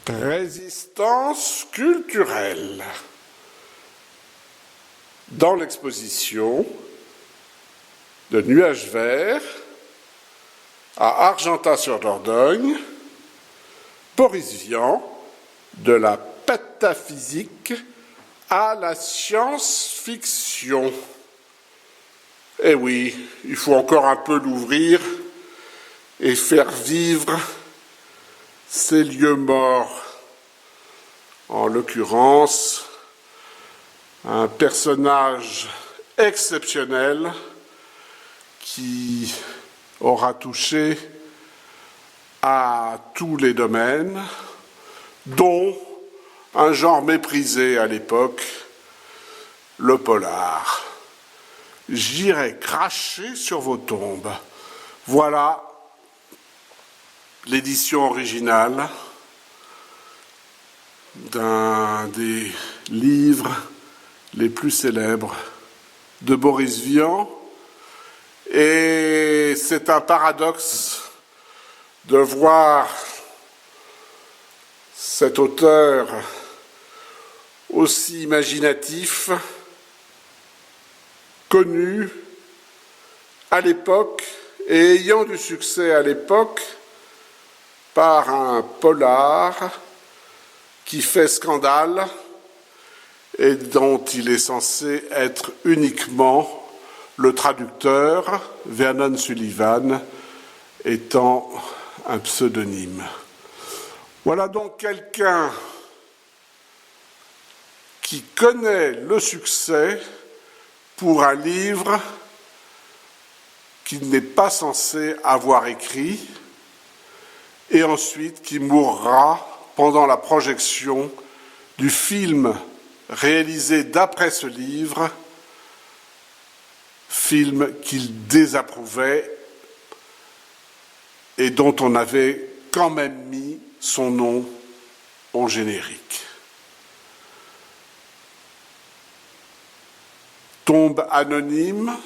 Résistance culturelle. Dans l'exposition de Nuages verts à Argentat-sur-Dordogne, Boris Vian, de la pataphysique à la science-fiction. Eh oui, il faut encore un peu l'ouvrir et faire vivre ces lieux morts. En l'occurrence, un personnage exceptionnel qui aura touché à tous les domaines, dont un genre méprisé à l'époque, le polar. J'irai cracher sur vos tombes. Voilà l'édition originale d'un des livres les plus célèbres de Boris Vian. Et c'est un paradoxe de voir cet auteur aussi imaginatif, connu à l'époque et ayant du succès à l'époque par un polar qui fait scandale et dont il est censé être uniquement le traducteur, Vernon Sullivan étant un pseudonyme. Voilà donc quelqu'un qui connaît le succès pour un livre qu'il n'est pas censé avoir écrit et ensuite qui mourra pendant la projection du film réalisé d'après ce livre, film qu'il désapprouvait et dont on avait quand même mis son nom au générique. Tombe anonyme,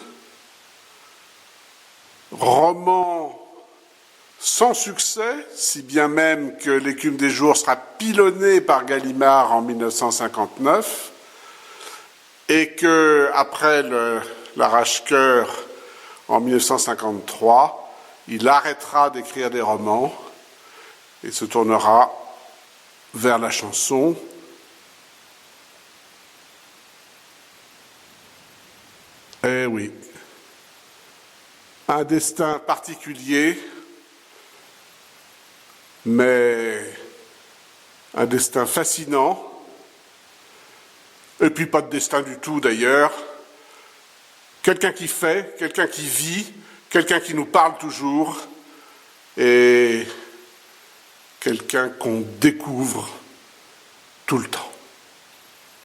roman sans succès, si bien même que L'écume des jours sera pilonné par Gallimard en 1959 et que après l'Arrache-cœur en 1953, il arrêtera d'écrire des romans et se tournera vers la chanson. Eh oui, un destin particulier, mais un destin fascinant, et puis pas de destin du tout d'ailleurs. Quelqu'un qui fait, quelqu'un qui vit, quelqu'un qui nous parle toujours, et quelqu'un qu'on découvre tout le temps.